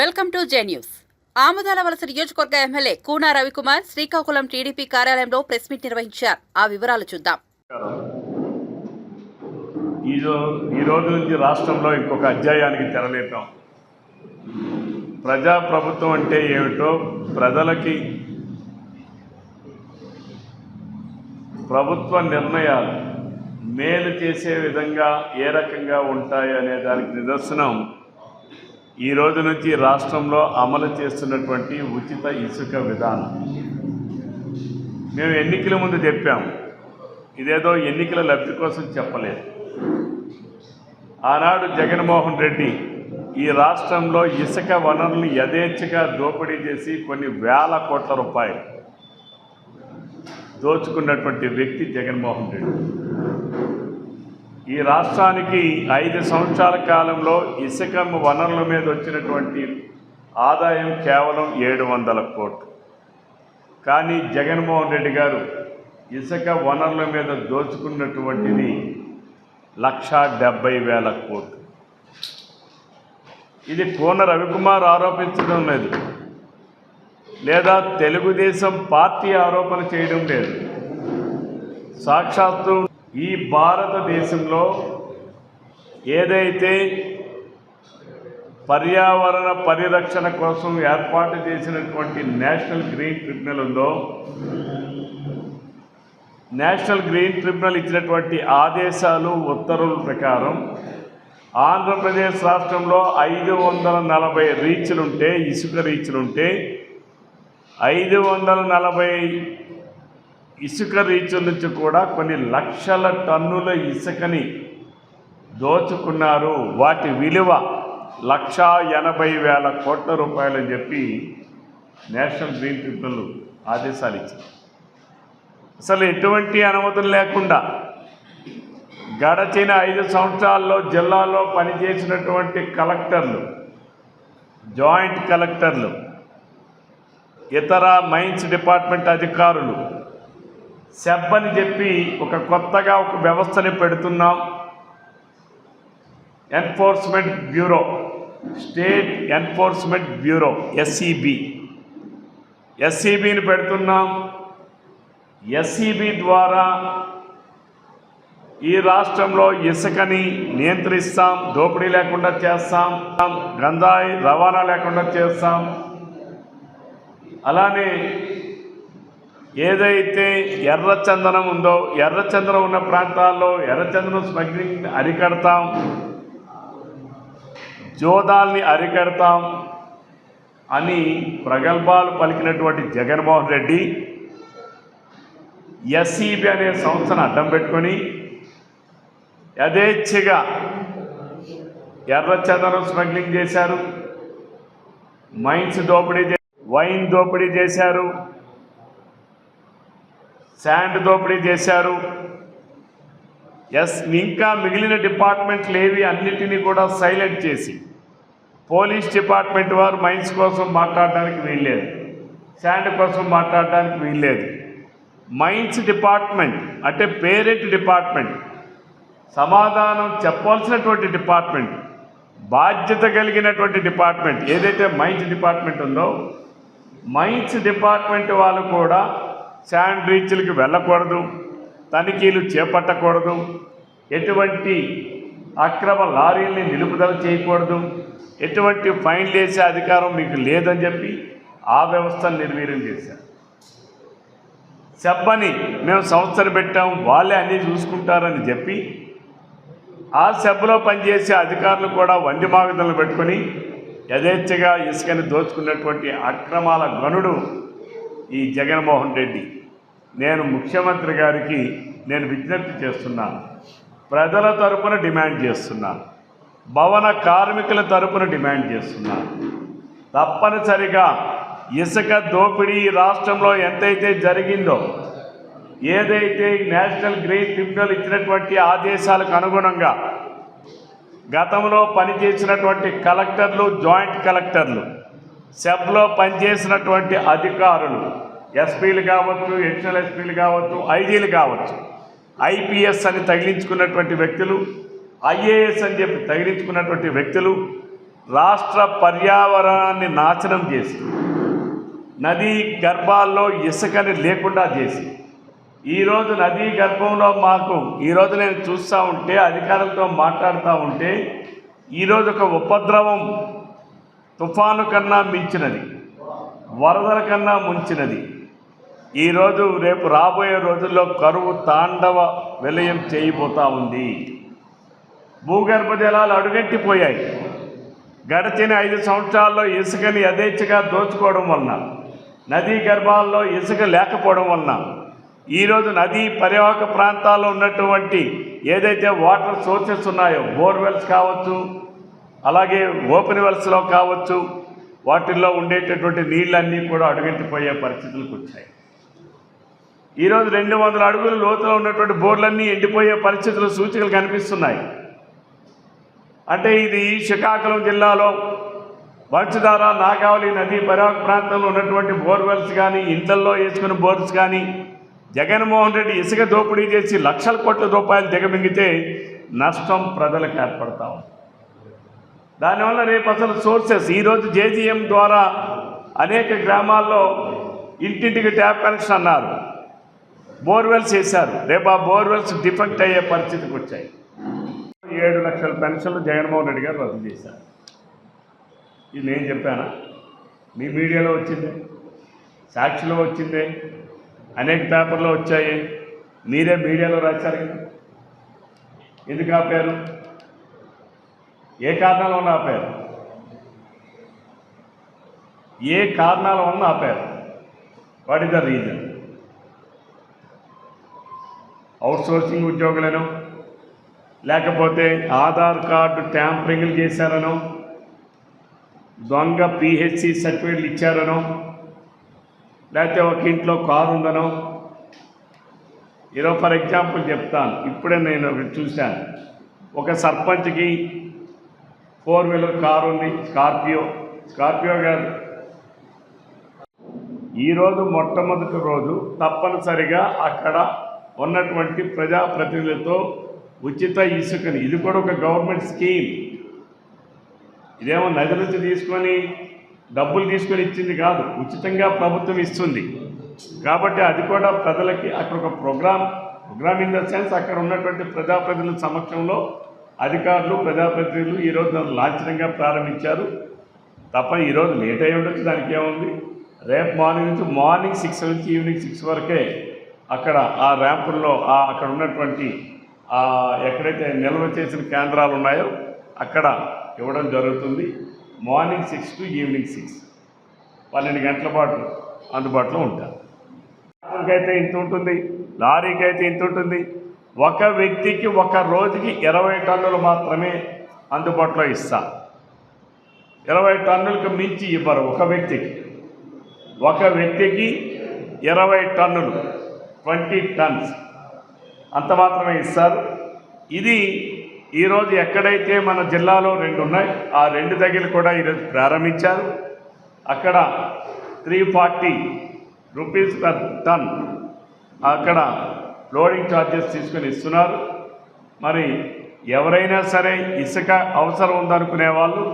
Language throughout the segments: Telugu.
Welcome to J news. Amudalavalasa నియోజకవర్గ ఎమ్మెల్యే కూనా రవికుమార్ శ్రీకాకుళం టీడీపీ కార్యాలయంలో ప్రెస్ మీట్ నిర్వహించారు. ఆ వివరాలు చూద్దాం. ఈ రోజు నుంచి రాష్ట్రంలో ఇంకొక అధ్యాయానికి తెరలేపాం. ప్రజాప్రభుత్వం అంటే ఏమిటో, ప్రజలకి ప్రభుత్వ నిర్ణయాలు మేలు చేసే విధంగా ఏ రకంగా ఉంటాయి అనే దానికి నిదర్శనం ఈ రోజు నుంచి రాష్ట్రంలో అమలు చేస్తున్నటువంటి ఉచిత ఇసుక విధానం. మేము ఎన్నికల ముందు చెప్పాము, ఇదేదో ఎన్నికల లబ్ధి కోసం చెప్పలేదు. ఆనాడు జగన్మోహన్ రెడ్డి ఈ రాష్ట్రంలో ఇసుక వనరులను యథేచ్ఛగా దోపిడీ చేసి కొన్ని వేల కోట్ల రూపాయలు దోచుకున్నటువంటి వ్యక్తి జగన్మోహన్ రెడ్డి. ఈ రాష్ట్రానికి 5 సంవత్సరాల కాలంలో ఇసుక వనరుల మీద వచ్చినటువంటి ఆదాయం కేవలం 700 కోట్లు. కానీ జగన్మోహన్ రెడ్డి గారు ఇసుక వనరుల మీద దోచుకున్నటువంటిది 1,70,000 కోట్లు. ఇది కూన రవికుమార్ ఆరోపించడం లేదు, లేదా తెలుగుదేశం పార్టీ ఆరోపణ చేయడం లేదు. సాక్షాత్తు ఈ భారతదేశంలో ఏదైతే పర్యావరణ పరిరక్షణ కోసం ఏర్పాటు చేసినటువంటి నేషనల్ గ్రీన్ ట్రిబ్యునల్ ఉందో, నేషనల్ గ్రీన్ ట్రిబ్యునల్ ఇచ్చినటువంటి ఆదేశాలు ఉత్తర్వుల ప్రకారం ఆంధ్రప్రదేశ్ రాష్ట్రంలో 540 రీచ్లుంటే, ఇసుక రీచ్లుంటే 540 ఇసుక రీచుల నుంచి కూడా కొన్ని లక్షల టన్నుల ఇసుకని దోచుకున్నారు. వాటి విలువ 1,80,000 కోట్ల రూపాయలు అని చెప్పి నేషనల్ గ్రీన్ ట్రిబ్యునల్ ఆదేశాలు ఇచ్చింది. అసలు ఎటువంటి అనుమతులు లేకుండా గడచిన 5 సంవత్సరాల్లో జిల్లాలో పనిచేసినటువంటి కలెక్టర్లు, జాయింట్ కలెక్టర్లు, ఇతర మైన్స్ డిపార్ట్మెంట్ అధికారులు సెబ్ అని చెప్పి కొత్తగా ఒక వ్యవస్థని పెడుతున్నాం. Enforcement bureau, state enforcement bureau ఎస్ఈబిని పెడుతున్నాం. ఎస్ఈబి ద్వారా ఈ రాష్ట్రంలో ఇసుకని నియంత్రిస్తాం, దోపిడీ లేకుండా చేస్తాం, గంజాయి రవాణా లేకుండా చేస్తాం. అలానే ఏదైతే ఎర్రచందనం ఉందో, ఎర్రచందనం ఉన్న ప్రాంతాల్లో ఎర్రచందనం స్మగ్లింగ్ అరికడతాం, జోదాల్ని అరికడతాం అని ప్రగల్భాలు పలికినటువంటి జగన్మోహన్ రెడ్డి ఎస్ఈబి అనే సంస్థను అడ్డం పెట్టుకొని యథేచ్ఛగా ఎర్రచందనం స్మగ్లింగ్ చేశారు, మైన్స్ దోపిడీ, వైన్ దోపిడీ చేశారు, శాండ్ దోపిడీ చేశారు. ఇంకా మిగిలిన డిపార్ట్మెంట్లు ఏవి అన్నిటినీ కూడా సైలెంట్ చేసి, పోలీస్ డిపార్ట్మెంట్ వారు మైన్స్ కోసం మాట్లాడడానికి వీల్లేదు, శాండ్ కోసం మాట్లాడడానికి వీల్లేదు. మైన్స్ డిపార్ట్మెంట్ అంటే పేరెంట్ డిపార్ట్మెంట్, సమాధానం చెప్పాల్సినటువంటి డిపార్ట్మెంట్, బాధ్యత కలిగినటువంటి డిపార్ట్మెంట్ ఏదైతే మైన్స్ డిపార్ట్మెంట్ ఉందో, మైన్స్ డిపార్ట్మెంట్ వాళ్ళు కూడా శాండ్ రీచ్లకు వెళ్ళకూడదు, తనిఖీలు చేపట్టకూడదు, ఎటువంటి అక్రమ లారీల్ని నిలుపుదల చేయకూడదు, ఎటువంటి ఫైన్లు వేసే అధికారం మీకు లేదని చెప్పి ఆ వ్యవస్థను నిర్వీర్యం చేశారు. సెబ్బని మేము సంస్థను పెట్టాం, వాళ్ళే అన్నీ చూసుకుంటారని చెప్పి ఆ సెబ్లో పనిచేసే అధికారులు కూడా వందిమాగదలను పెట్టుకొని యథేచ్ఛగా ఇసుకని దోచుకున్నటువంటి అక్రమాల గనుడు ఈ జగన్మోహన్ రెడ్డి. నేను ముఖ్యమంత్రి గారికి విజ్ఞప్తి చేస్తున్నాను, ప్రజల తరపున డిమాండ్ చేస్తున్నాను, భవన కార్మికుల తరపున డిమాండ్ చేస్తున్నాను. తప్పనిసరిగా ఇసుక దోపిడీ రాష్ట్రంలో ఎంతైతే జరిగిందో, ఏదైతే నేషనల్ గ్రీన్ ట్రిబ్యునల్ ఇచ్చినటువంటి ఆదేశాలకు అనుగుణంగా గతంలో పనిచేసినటువంటి కలెక్టర్లు, జాయింట్ కలెక్టర్లు, సెబ్లో పనిచేసినటువంటి అధికారులు, ఎస్పీలు కావచ్చు, ఎడిషనల్ ఎస్పీలు కావచ్చు, ఐజీలు కావచ్చు, ఐపీఎస్ అని తగిలించుకున్నటువంటి వ్యక్తులు, ఐఏఎస్ అని చెప్పి తగిలించుకున్నటువంటి వ్యక్తులు రాష్ట్ర పర్యావరణాన్ని నాశనం చేసి నదీ గర్భాల్లో ఇసుకని లేకుండా చేసి ఈరోజు నదీ గర్భంలో మాకు ఈరోజు నేను చూస్తూ ఉంటే అధికారులతో మాట్లాడుతూ ఉంటే ఈరోజు ఒక ఉపద్రవం తుఫాను కన్నా మించినది, వరదల కన్నా ముంచినది. ఈరోజు రేపు రాబోయే రోజుల్లో కరువు తాండవ విలయం చేయబోతూ ఉంది. భూగర్భ జలాలు అడుగంటిపోయాయి. గడిచిన 5 సంవత్సరాల్లో ఇసుకని యథేచ్ఛగా దోచుకోవడం వలన, నదీ గర్భాల్లో ఇసుక లేకపోవడం వలన ఈరోజు నదీ పరివాహక ప్రాంతాల్లో ఉన్నటువంటి ఏదైతే వాటర్ సోర్సెస్ ఉన్నాయో, బోర్వెల్స్ కావచ్చు, అలాగే ఓపెన్ వెల్స్లో కావచ్చు, వాటిల్లో ఉండేటటువంటి నీళ్ళన్నీ కూడా అడుగంటిపోయే పరిస్థితులకు వచ్చాయి. ఈరోజు 200 అడుగుల లోతులో ఉన్నటువంటి బోర్లన్నీ ఎండిపోయే పరిస్థితులు సూచికలు కనిపిస్తున్నాయి. అంటే ఇది శ్రీకాకుళం జిల్లాలో వంశధార, నాగావళి నదీ పరివాహక ప్రాంతంలో ఉన్నటువంటి బోర్వెల్స్ కానీ, ఇండ్లల్లో వేసుకున్న బోర్స్ కానీ జగన్మోహన్ రెడ్డి ఇసుక దోపిడీ చేసి లక్షల కోట్ల రూపాయలు దిగమింగితే నష్టం ప్రజలకు ఏర్పడతా ఉంది. దానివల్ల రేపు అసలు సోర్సెస్ ఈరోజు జేజీఎం ద్వారా అనేక గ్రామాల్లో ఇంటింటికి ట్యాప్ కనెక్షన్ అన్నారు, బోర్వెల్స్ వేశారు. రేపు ఆ బోర్వెల్స్ డిఫెక్ట్ అయ్యే పరిస్థితికి వచ్చాయి. 7 లక్షల పెన్షన్లు జగన్మోహన్ రెడ్డి గారు రద్దు చేశారు. ఇది నేను చెప్పానా? మీ మీడియాలో వచ్చింది, సాక్షిలో వచ్చింది, అనేక పేపర్లో వచ్చాయి, మీరే మీడియాలో రాశారు కదా. ఎందుకు ఆపారు? ఏ కారణాల వల్ల ఆపారు? ఏ కారణాల వల్ల ఆపారు? What is the reason? Outsourcing ఉద్యోగులను, లేకపోతే ఆధార్ కార్డు ట్యాంపరింగ్లు చేశారనో, దొంగ పిహెచ్సి సర్టిఫికేట్లు ఇచ్చారనో, లేకపోతే ఒక ఇంట్లో కారు ఉందనో. ఈరోజు ఫర్ ఎగ్జాంపుల్ చెప్తాను. ఇప్పుడే నేను చూశాను, ఒక సర్పంచ్కి 4 వీలర్ కారు ఉంది, స్కార్పియో కాదు. ఈరోజు మొట్టమొదటి రోజు తప్పనిసరిగా అక్కడ ఉన్నటువంటి ప్రజాప్రతినిధులతో ఉచిత ఇసుకని, ఇది కూడా ఒక గవర్నమెంట్ స్కీమ్, ఇదేమో నది నుంచి తీసుకొని డబ్బులు తీసుకొని ఇచ్చింది కాదు, ఉచితంగా ప్రభుత్వం ఇస్తుంది. కాబట్టి అది కూడా ప్రజలకి అక్కడ ఒక ప్రోగ్రామ్ ఇన్ ద సెన్స్ అక్కడ ఉన్నటువంటి ప్రజాప్రతినిధుల సమక్షంలో అధికారులు, ప్రజాప్రతినిధులు ఈరోజు లాంఛనంగా ప్రారంభించారు. తప్ప ఈరోజు లేట్ అయి ఉండొచ్చు, దానికి ఏముంది. రేపు మార్నింగ్ 6 నుంచి ఈవినింగ్ 6 వరకే అక్కడ ఆ ర్యాంపుల్లో అక్కడ ఉన్నటువంటి ఎక్కడైతే నిల్వ చేసిన కేంద్రాలు ఉన్నాయో అక్కడ ఇవ్వడం జరుగుతుంది. మార్నింగ్ 6 టు ఈవినింగ్ 6, 12 గంటల పాటు అందుబాటులో ఉంటారు. అయితే ఇంత ఉంటుంది, లారీకి అయితే ఇంత ఉంటుంది. ఒక వ్యక్తికి ఒక రోజుకి 20 టన్నులు మాత్రమే అందుబాటులో ఇస్తారు. 20 టన్నులకు మించి ఇవ్వరు. ఒక వ్యక్తికి 20 టన్నులు, 20 టన్స్ అంత మాత్రమే ఇస్తారు. ఇది ఈరోజు ఎక్కడైతే మన జిల్లాలో 2 ఉన్నాయి, ఆ 2 దగ్గర కూడా ఈరోజు ప్రారంభించారు. అక్కడ 340 రూపీస్ పర్ టన్ అక్కడ లోడింగ్ ఛార్జెస్ తీసుకొని ఇస్తున్నారు. మరి ఎవరైనా సరే ఇసుక అవసరం ఉందనుకునే వాళ్ళు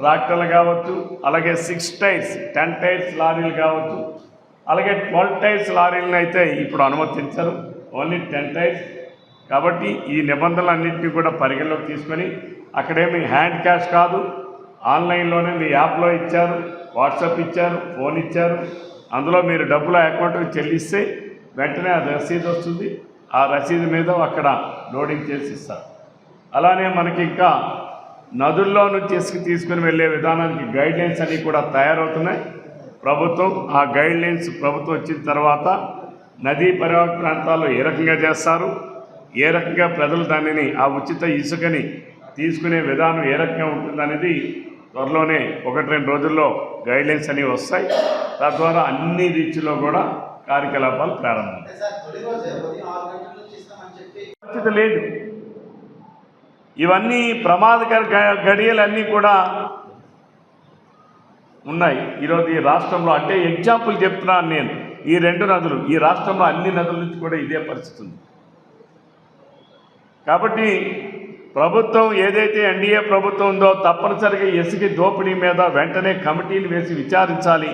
ట్రాక్టర్లు కావచ్చు, అలాగే 6 టైర్స్ 10 టైర్స్ లారీలు కావచ్చు, అలాగే 12 టైర్స్ లారీలను అయితే ఇప్పుడు అనుమతించరు, ఓన్లీ 10 టైర్స్. కాబట్టి ఈ నిబంధనలన్నింటినీ కూడా పరిగణలోకి తీసుకొని అక్కడేమి హ్యాండ్ క్యాష్ కాదు, ఆన్లైన్లోనే మీ యాప్లో ఇచ్చారు, వాట్సాప్ ఇచ్చారు, ఫోన్ ఇచ్చారు. అందులో మీరు డబ్బులు అకౌంట్కి చెల్లిస్తే వెంటనే ఆ రసీదు వస్తుంది. ఆ రసీదు మీద అక్కడ లోడింగ్ చేసి ఇస్తారు. అలానే మనకి ఇంకా నదుల్లో నుంచి ఇసుక తీసుకుని వెళ్ళే విధానానికి గైడ్లైన్స్ అన్నీ కూడా తయారవుతున్నాయి. ఆ గైడ్లైన్స్ ప్రభుత్వం వచ్చిన తర్వాత నదీ పరివాహక ప్రాంతాల్లో ఏ రకంగా చేస్తారు, ఏ రకంగా ప్రజలు దానిని ఆ ఉచిత ఇసుకని తీసుకునే విధానం ఏ రకంగా ఉంటుందనేది త్వరలోనే 1-2 రోజుల్లో గైడ్లైన్స్ అనేవి వస్తాయి. తద్వారా అన్ని రీచ్లో కూడా కార్యకలాపాలు ప్రారంభం. పరిస్థితి లేదు. ఇవన్నీ ప్రమాదకర గడియలన్నీ కూడా ఉన్నాయి ఈరోజు ఈ రాష్ట్రంలో. అంటే ఎగ్జాంపుల్ చెప్తున్నాను నేను. ఈ 2 నదులు, ఈ రాష్ట్రంలో అన్ని నదుల నుంచి కూడా ఇదే పరిస్థితి ఉంది. కాబట్టి ప్రభుత్వం ఏదైతే ఎన్డీఏ ప్రభుత్వం ఉందో తప్పనిసరిగా ఇసుక దోపిడీ మీద వెంటనే కమిటీని వేసి విచారించాలి.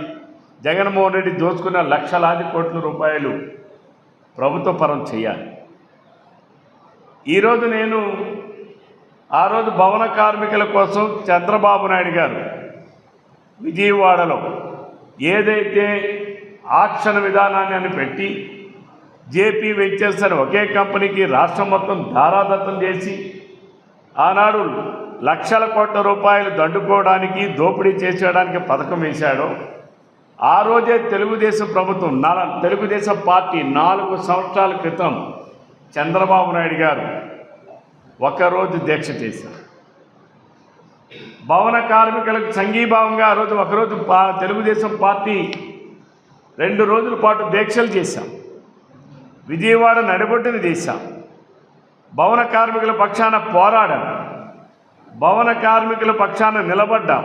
జగన్మోహన్ రెడ్డి దోచుకున్న లక్షలాది కోట్ల రూపాయలు ప్రభుత్వ పరం చేయాలి. ఈరోజు నేను ఆ రోజు భవన కార్మికుల కోసం చంద్రబాబు నాయుడు గారు విజయవాడలో ఏదైతే ఆక్షన్ విధానాన్ని పెట్టి జేపీ వెంచర్స్ అని ఒకే కంపెనీకి రాష్ట్రం మొత్తం ధారాదత్తం చేసి ఆనాడు లక్షల కోట్ల రూపాయలు దండుకోవడానికి దోపిడీ చేసేయడానికి పథకం వేశాడో ఆ రోజే తెలుగుదేశం ప్రభుత్వం తెలుగుదేశం పార్టీ 4 సంవత్సరాల క్రితం చంద్రబాబు నాయుడు గారు ఒకరోజు దీక్ష చేశారు. భవన కార్మికులకు సంఘీభావంగా ఆ రోజు ఒకరోజు తెలుగుదేశం పార్టీ 2 రోజుల పాటు దీక్షలు చేశాం. విజయవాడ నడిబొడ్డున చేశాం. భవన కార్మికుల పక్షాన పోరాడాం. భవన కార్మికుల పక్షాన నిలబడ్డాం.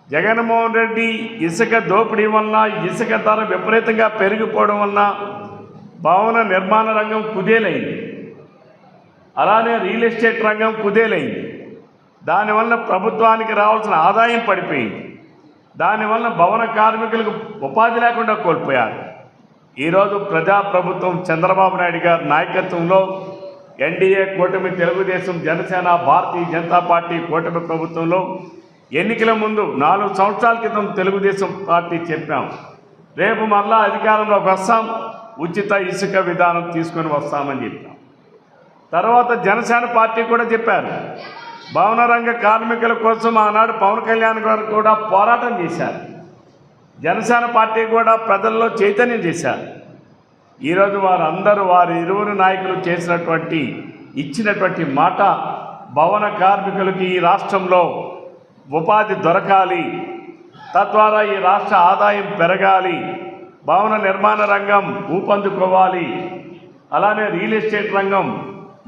జగన్మోహన్ రెడ్డి ఇసుక దోపిడీ వలన, ఇసుక ధర విపరీతంగా పెరిగిపోవడం వలన భవన నిర్మాణ రంగం కుదేలైంది. అలానే రియల్ ఎస్టేట్ రంగం కుదేలైంది. దానివల్ల ప్రభుత్వానికి రావాల్సిన ఆదాయం పడిపోయింది. దానివల్ల భవన కార్మికులకు ఉపాధి లేకుండా కోల్పోయారు. ఈరోజు ప్రజాప్రభుత్వం చంద్రబాబు నాయుడు గారి నాయకత్వంలో ఎన్డీఏ కూటమి, తెలుగుదేశం, జనసేన, భారతీయ జనతా పార్టీ కూటమి ప్రభుత్వంలో ఎన్నికల ముందు 4 సంవత్సరాల క్రితం తెలుగుదేశం పార్టీ చెప్పాం, రేపు మరలా అధికారంలోకి వస్తాం, ఉచిత ఇసుక విధానం తీసుకొని వస్తామని చెప్పాం. తర్వాత జనసేన పార్టీ కూడా చెప్పారు. భవన రంగ కార్మికుల కోసం ఆనాడు పవన్ కళ్యాణ్ గారు కూడా పోరాటం చేశారు. జనసేన పార్టీ కూడా ప్రజల్లో చైతన్యం చేశారు. ఈరోజు వారి ఇరువురు నాయకులు ఇచ్చినటువంటి మాట, భవన కార్మికులకి ఈ రాష్ట్రంలో ఉపాధి దొరకాలి, తద్వారా ఈ రాష్ట్ర ఆదాయం పెరగాలి, భవన నిర్మాణ రంగం ఊపందుకోవాలి, అలానే రియల్ ఎస్టేట్ రంగం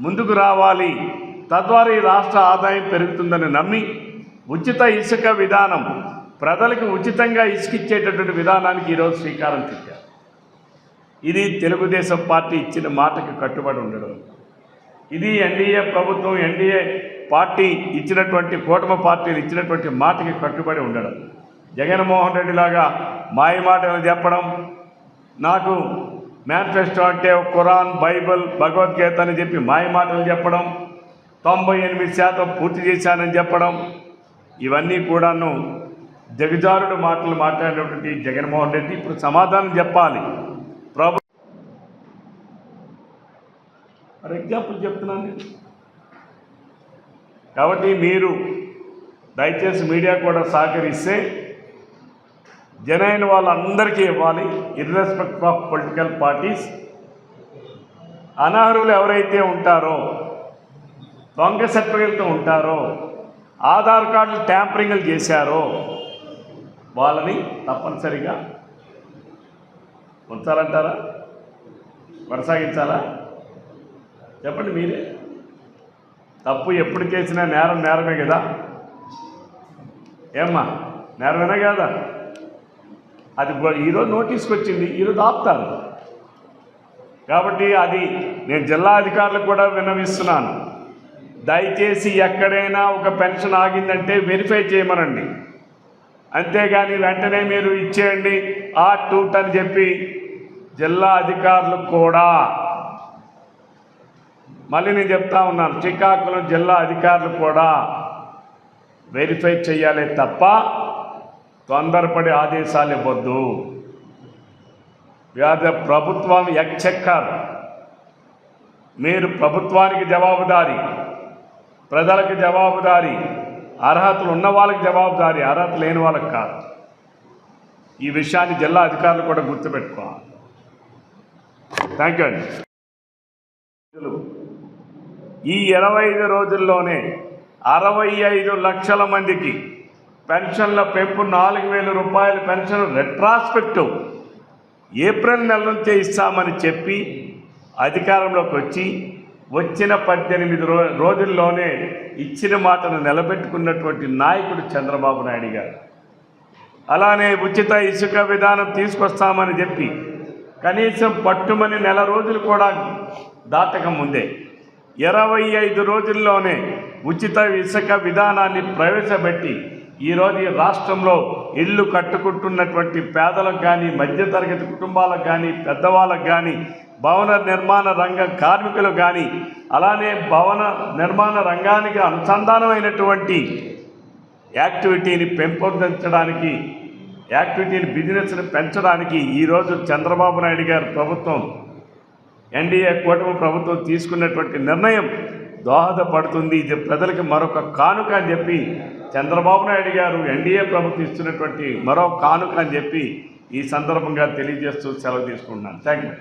ముందుకు రావాలి, తద్వారా ఈ రాష్ట్ర ఆదాయం పెరుగుతుందని నమ్మి ఉచిత ఇసుక విధానం, ప్రజలకు ఉచితంగా ఇసుకిచ్చేటటువంటి విధానానికి ఈరోజు శ్రీకారం చుట్టారు. ఇది తెలుగుదేశం పార్టీ ఇచ్చిన మాటకి కట్టుబడి ఉండడం. ఇది ఎన్డీఏ ప్రభుత్వం, ఎన్డీఏ పార్టీ ఇచ్చినటువంటి, కూటమి పార్టీలు ఇచ్చినటువంటి మాటకి కట్టుబడి ఉండడం. జగన్మోహన్ రెడ్డి లాగా మాయ మాటలు చెప్పడం, నాకు మేనిఫెస్టో అంటే ఖురాన్, బైబిల్, భగవద్గీత అని చెప్పి మాయ మాటలు చెప్పడం, 98% పూర్తి చేశానని చెప్పడం, ఇవన్నీ కూడాను దిగజారుడు మాటలు మాట్లాడినటువంటి జగన్మోహన్ రెడ్డి ఇప్పుడు సమాధానం చెప్పాలి. ఫర్ ఎగ్జాంపుల్ చెప్తున్నాను. కాబట్టి మీరు దయచేసి మీడియా కూడా సహకరిస్తే జనైన వాళ్ళందరికీ ఇవ్వాలి, ఇర్రెస్పెక్ట్ ఆఫ్ పొలిటికల్ పార్టీస్. అనర్హులు ఎవరైతే ఉంటారో, దొంగ సర్టిఫికెట్లతో ఉంటారో, ఆధార్ కార్డులు ట్యాంపరింగ్లు చేశారో వాళ్ళని తప్పనిసరిగా ఉంచాలంటారా, కొనసాగించాలా? చెప్పండి మీరే. తప్పు ఎప్పుడు చేసినా నేరమే కదా. ఏమ్మా, నేరమేనా కదా? అది ఈరోజు నోటీస్కి వచ్చింది, ఈరోజు ఆపుతారు. కాబట్టి అది నేను జిల్లా అధికారులకు కూడా విన్నవిస్తున్నాను. దయచేసి ఎక్కడైనా ఒక పెన్షన్ ఆగిందంటే వెరిఫై చేయమనండి. అంతేగాని వెంటనే మీరు ఇచ్చేయండి ఆ టూట్ అని చెప్పి జిల్లా అధికారులకు కూడా, మళ్ళీ నేను చెప్తా ఉన్నాను, శ్రీకాకుళం జిల్లా అధికారులు కూడా వెరిఫై చేయాలి తప్ప తొందరపడి ఆదేశాలు ఇవ్వద్దు. ప్రభుత్వం ఎక్చెక్కర్, మీరు ప్రభుత్వానికి జవాబుదారీ, ప్రజలకు జవాబుదారీ, అర్హతలు ఉన్న వాళ్ళకి జవాబుదారీ, అర్హత లేని వాళ్ళకి కాదు. ఈ విషయాన్ని జిల్లా అధికారులు కూడా గుర్తుపెట్టుకోవాలి. థ్యాంక్ యూ అండి. ఈ 25 రోజుల్లోనే 65 లక్షల మందికి పెన్షన్ల పెంపు, 4,000 రూపాయల పెన్షన్ రెట్రాస్పెక్టివ్ ఏప్రిల్ నెల నుంచే ఇస్తామని చెప్పి అధికారంలోకి వచ్చిన 18 రోజుల్లోనే ఇచ్చిన మాటను నిలబెట్టుకున్నటువంటి నాయకుడు చంద్రబాబు నాయుడు గారు. అలానే ఉచిత ఇసుక విధానం తీసుకొస్తామని చెప్పి కనీసం పట్టుమని నెల రోజులు కూడా దాటక ముందే 25 రోజుల్లోనే ఉచిత ఇసుక విధానాన్ని ప్రవేశపెట్టి ఈరోజు ఈ రాష్ట్రంలో ఇళ్ళు కట్టుకుంటున్నటువంటి పేదలకు కానీ, మధ్యతరగతి కుటుంబాలకు కానీ, పెద్దవాళ్ళకు కానీ, భవన నిర్మాణ రంగ కార్మికులకు కానీ, అలానే భవన నిర్మాణ రంగానికి అనుసంధానమైనటువంటి యాక్టివిటీని పెంపొందించడానికి, బిజినెస్ని పెంచడానికి ఈరోజు చంద్రబాబు నాయుడు గారి ప్రభుత్వం, ఎన్డీఏ కూటమి ప్రభుత్వం తీసుకున్నటువంటి నిర్ణయం దోహదపడుతుంది. ఇది ప్రజలకు మరొక కానుక అని చెప్పి చంద్రబాబు నాయుడు గారు ఎన్డీఏ ప్రభుత్వం ఇస్తున్నటువంటి మరో కానుక అని చెప్పి ఈ సందర్భంగా తెలియజేస్తూ సెలవు తీసుకుంటున్నాను. Thank you.